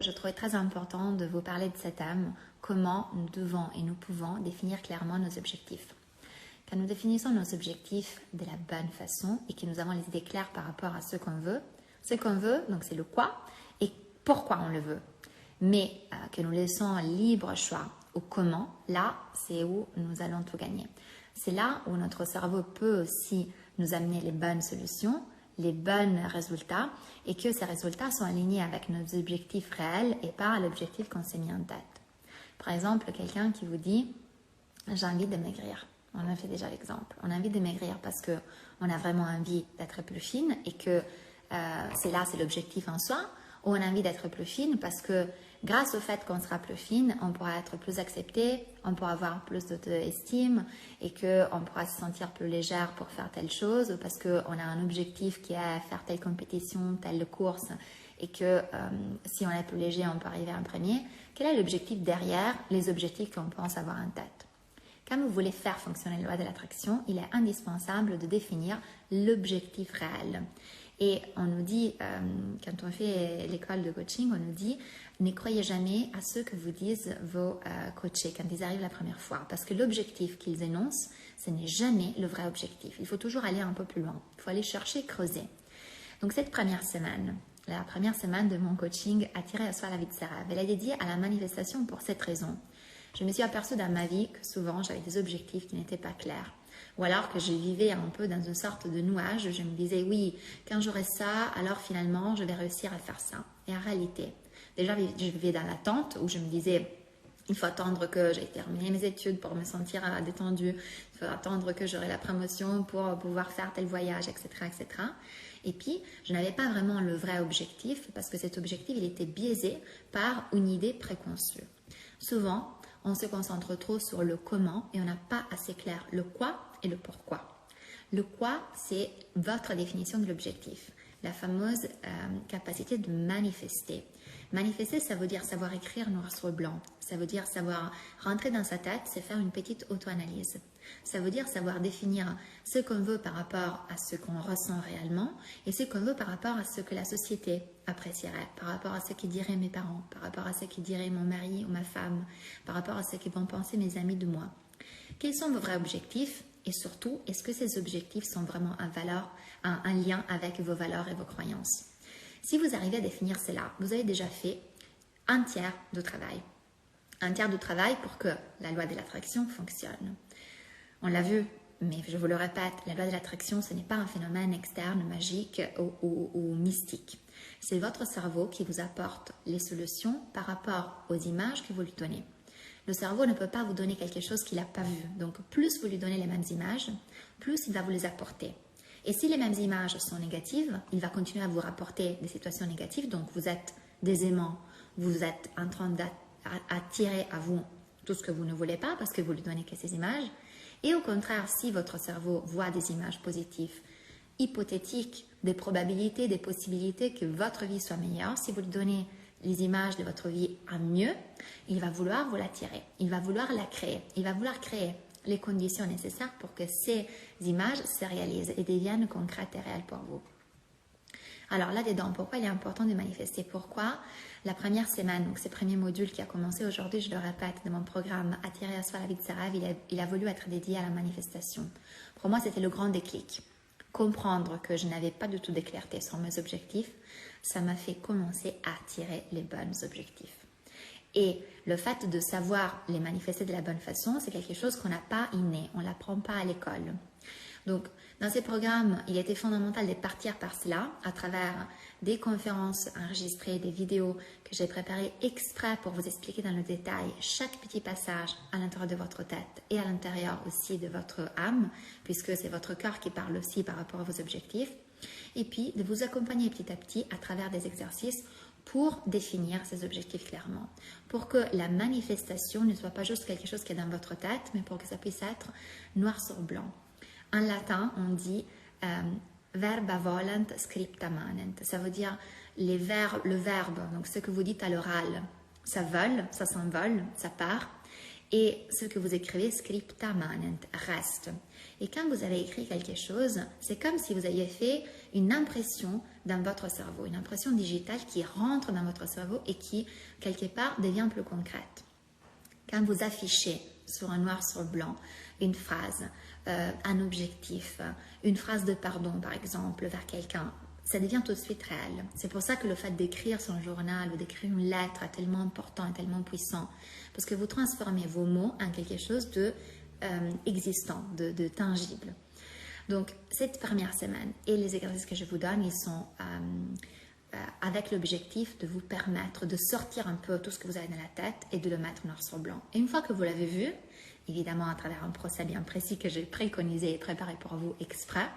Je trouvais très important de vous parler de cet thème, comment nous devons et nous pouvons définir clairement nos objectifs. Quand nous définissons nos objectifs de la bonne façon et que nous avons les idées claires par rapport à ce qu'on veut, donc c'est le quoi et pourquoi on le veut. Mais que nous laissons libre choix au comment, là, c'est où nous allons tout gagner. C'est là où notre cerveau peut aussi nous amener les bonnes solutions, les bons résultats et que ces résultats sont alignés avec nos objectifs réels et pas l'objectif qu'on s'est mis en tête. Par exemple, quelqu'un qui vous dit « j'ai envie de maigrir ». On a fait déjà l'exemple. On a envie de maigrir parce qu'on a vraiment envie d'être plus fine et que c'est l'objectif en soi. Ou on a envie d'être plus fine parce que grâce au fait qu'on sera plus fine, on pourra être plus accepté, on pourra avoir plus d'auto-estime et qu'on pourra se sentir plus légère pour faire telle chose parce qu'on a un objectif qui est faire telle compétition, telle course et que si on est plus léger, on peut arriver en premier. Quel est l'objectif derrière les objectifs qu'on pense avoir en tête? Quand vous voulez faire fonctionner la loi de l'attraction, il est indispensable de définir l'objectif réel. Et on nous dit, quand on fait l'école de coaching, on nous dit ne croyez jamais à ce que vous disent vos coachés quand ils arrivent la première fois. Parce que l'objectif qu'ils énoncent, ce n'est jamais le vrai objectif. Il faut toujours aller un peu plus loin. Il faut aller chercher, creuser. Donc cette première semaine, la première semaine de mon coaching Attirer à soi la vie de ses rêves, elle est dédiée à la manifestation pour cette raison. Je me suis aperçue dans ma vie que souvent j'avais des objectifs qui n'étaient pas clairs. Ou alors que je vivais un peu dans une sorte de nuage. Je me disais, oui, quand j'aurai ça, alors finalement, je vais réussir à faire ça. Et en réalité, déjà, je vivais dans l'attente où je me disais, il faut attendre que j'ai terminé mes études pour me sentir détendue. Il faut attendre que j'aurai la promotion pour pouvoir faire tel voyage, etc., etc. Et puis, je n'avais pas vraiment le vrai objectif parce que cet objectif, il était biaisé par une idée préconçue. Souvent, on se concentre trop sur le comment et on n'a pas assez clair le quoi et le pourquoi. Le quoi, c'est votre définition de l'objectif, la fameuse capacité de manifester. Manifester, ça veut dire savoir écrire noir sur blanc. Ça veut dire savoir rentrer dans sa tête, c'est faire une petite auto-analyse. Ça veut dire savoir définir ce qu'on veut par rapport à ce qu'on ressent réellement et ce qu'on veut par rapport à ce que la société apprécierait, par rapport à ce qu'ils diraient mes parents, par rapport à ce qu'ils diraient mon mari ou ma femme, par rapport à ce qu'ils vont penser mes amis de moi. Quels sont vos vrais objectifs et surtout, est-ce que ces objectifs sont vraiment un lien avec vos valeurs et vos croyances? Si vous arrivez à définir cela, vous avez déjà fait un tiers de travail. Un tiers de travail pour que la loi de l'attraction fonctionne. On l'a vu, mais je vous le répète, la loi de l'attraction, ce n'est pas un phénomène externe, magique ou mystique. C'est votre cerveau qui vous apporte les solutions par rapport aux images que vous lui donnez. Le cerveau ne peut pas vous donner quelque chose qu'il n'a pas vu. Donc, plus vous lui donnez les mêmes images, plus il va vous les apporter. Et si les mêmes images sont négatives, il va continuer à vous rapporter des situations négatives. Donc, vous êtes des aimants, vous êtes en train d'attirer à vous tout ce que vous ne voulez pas parce que vous lui donnez que ces images. Et au contraire, si votre cerveau voit des images positives, hypothétiques, des probabilités, des possibilités que votre vie soit meilleure, si vous lui donnez les images de votre vie à mieux, il va vouloir vous l'attirer, il va vouloir la créer, il va vouloir créer les conditions nécessaires pour que ces images se réalisent et deviennent concrètes et réelles pour vous. Alors là-dedans, pourquoi il est important de manifester? Pourquoi la première semaine, donc ce premier module qui a commencé aujourd'hui, je le répète, de mon programme Attirer à soi la vie de ses rêves, il a voulu être dédié à la manifestation. Pour moi, c'était le grand déclic. Comprendre que je n'avais pas du tout de clarté sur mes objectifs, ça m'a fait commencer à attirer les bons objectifs. Et le fait de savoir les manifester de la bonne façon, c'est quelque chose qu'on n'a pas inné, on ne l'apprend pas à l'école. Donc, dans ces programmes, il était fondamental de partir par cela à travers des conférences enregistrées, des vidéos que j'ai préparées exprès pour vous expliquer dans le détail chaque petit passage à l'intérieur de votre tête et à l'intérieur aussi de votre âme, puisque c'est votre cœur qui parle aussi par rapport à vos objectifs. Et puis, de vous accompagner petit à petit à travers des exercices pour définir ces objectifs clairement, pour que la manifestation ne soit pas juste quelque chose qui est dans votre tête, mais pour que ça puisse être noir sur blanc. En latin, on dit verba volant scripta manent. Ça veut dire le verbe, donc ce que vous dites à l'oral, ça vole, ça s'envole, ça part. Et ce que vous écrivez, scripta manent, reste. Et quand vous avez écrit quelque chose, c'est comme si vous aviez fait une impression dans votre cerveau, une impression digitale qui rentre dans votre cerveau et qui, quelque part, devient plus concrète. Quand vous affichez sur un noir sur blanc une phrase, un objectif, une phrase de pardon par exemple vers quelqu'un, ça devient tout de suite réel. C'est pour ça que le fait d'écrire son journal ou d'écrire une lettre est tellement important et tellement puissant, parce que vous transformez vos mots en quelque chose de existant, de tangible. Donc cette première semaine et les exercices que je vous donne, ils sont avec l'objectif de vous permettre de sortir un peu tout ce que vous avez dans la tête et de le mettre noir sur blanc. Et une fois que vous l'avez vu, évidemment à travers un procès bien précis que j'ai préconisé et préparé pour vous exprès,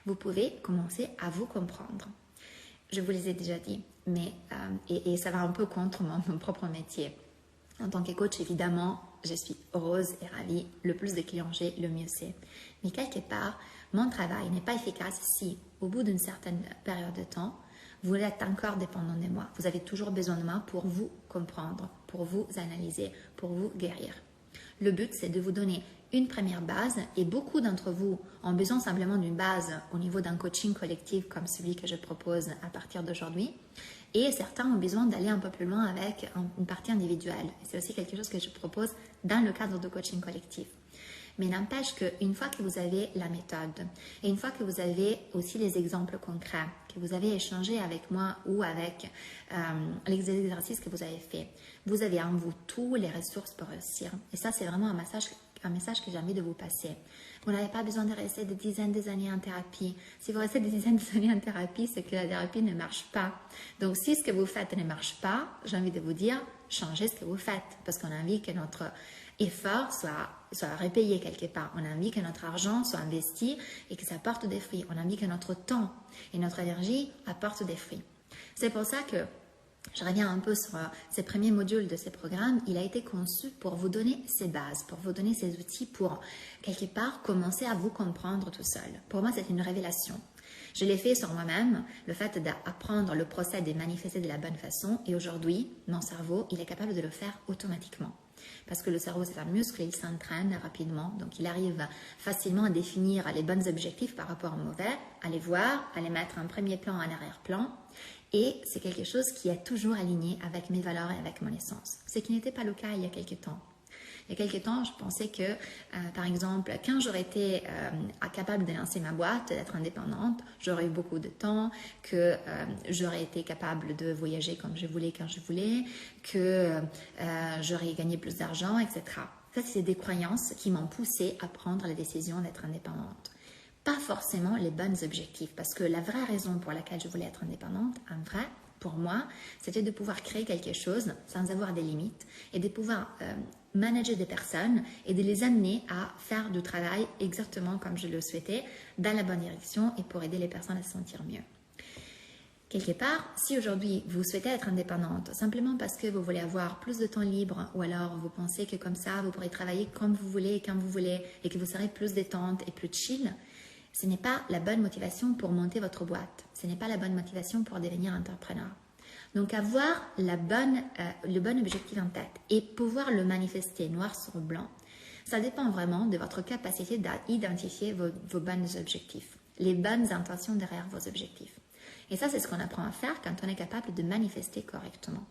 vous pouvez commencer à vous comprendre. Je vous les ai déjà dit, mais et ça va un peu contre mon propre métier. En tant que coach, évidemment, je suis heureuse et ravie. Le plus de clients j'ai, le mieux c'est. Mais quelque part, mon travail n'est pas efficace si, au bout d'une certaine période de temps, vous êtes encore dépendant de moi. Vous avez toujours besoin de moi pour vous comprendre, pour vous analyser, pour vous guérir. Le but, c'est de vous donner une première base et beaucoup d'entre vous ont besoin simplement d'une base au niveau d'un coaching collectif comme celui que je propose à partir d'aujourd'hui. Et certains ont besoin d'aller un peu plus loin avec une partie individuelle. C'est aussi quelque chose que je propose dans le cadre de coaching collectif. Mais n'empêche qu'une fois que vous avez la méthode et une fois que vous avez aussi les exemples concrets, que vous avez échangé avec moi ou avec les exercices que vous avez fait, vous avez en vous toutes les ressources pour réussir. Et ça, c'est vraiment un message que j'ai envie de vous passer. Vous n'avez pas besoin de rester des dizaines d'années en thérapie. Si vous restez des dizaines d'années en thérapie, c'est que la thérapie ne marche pas. Donc, si ce que vous faites ne marche pas, j'ai envie de vous dire, changez ce que vous faites. Parce qu'on a envie que notre effort soit repayé quelque part. On a envie que notre argent soit investi et que ça apporte des fruits. On a envie que notre temps et notre énergie apportent des fruits. C'est pour ça que je reviens un peu sur ces premiers modules de ces programmes. Il a été conçu pour vous donner ces bases, pour vous donner ces outils pour, quelque part, commencer à vous comprendre tout seul. Pour moi, c'est une révélation. Je l'ai fait sur moi-même, le fait d'apprendre le procès et de manifester de la bonne façon. Et aujourd'hui, mon cerveau, il est capable de le faire automatiquement. Parce que le cerveau, c'est un muscle et il s'entraîne rapidement. Donc, il arrive facilement à définir les bons objectifs par rapport aux mauvais, à les voir, à les mettre en premier plan, en arrière-plan. Et c'est quelque chose qui est toujours aligné avec mes valeurs et avec mon essence. Ce qui n'était pas le cas il y a quelques temps. Il y a quelques temps, je pensais que, par exemple, quand j'aurais été capable de lancer ma boîte, d'être indépendante, j'aurais eu beaucoup de temps, que j'aurais été capable de voyager comme je voulais, quand je voulais, que j'aurais gagné plus d'argent, etc. Ça, c'est des croyances qui m'ont poussée à prendre la décision d'être indépendante. Pas forcément les bons objectifs, parce que la vraie raison pour laquelle je voulais être indépendante, en vrai, pour moi, c'était de pouvoir créer quelque chose sans avoir des limites et de pouvoir manager des personnes et de les amener à faire du travail exactement comme je le souhaitais, dans la bonne direction et pour aider les personnes à se sentir mieux. Quelque part, si aujourd'hui vous souhaitez être indépendante simplement parce que vous voulez avoir plus de temps libre ou alors vous pensez que comme ça vous pourrez travailler comme vous voulez et quand vous voulez et que vous serez plus détente et plus chill, ce n'est pas la bonne motivation pour monter votre boîte. Ce n'est pas la bonne motivation pour devenir entrepreneur. Donc, avoir le bon objectif en tête et pouvoir le manifester noir sur blanc, ça dépend vraiment de votre capacité d'identifier vos bons objectifs, les bonnes intentions derrière vos objectifs. Et ça, c'est ce qu'on apprend à faire quand on est capable de manifester correctement.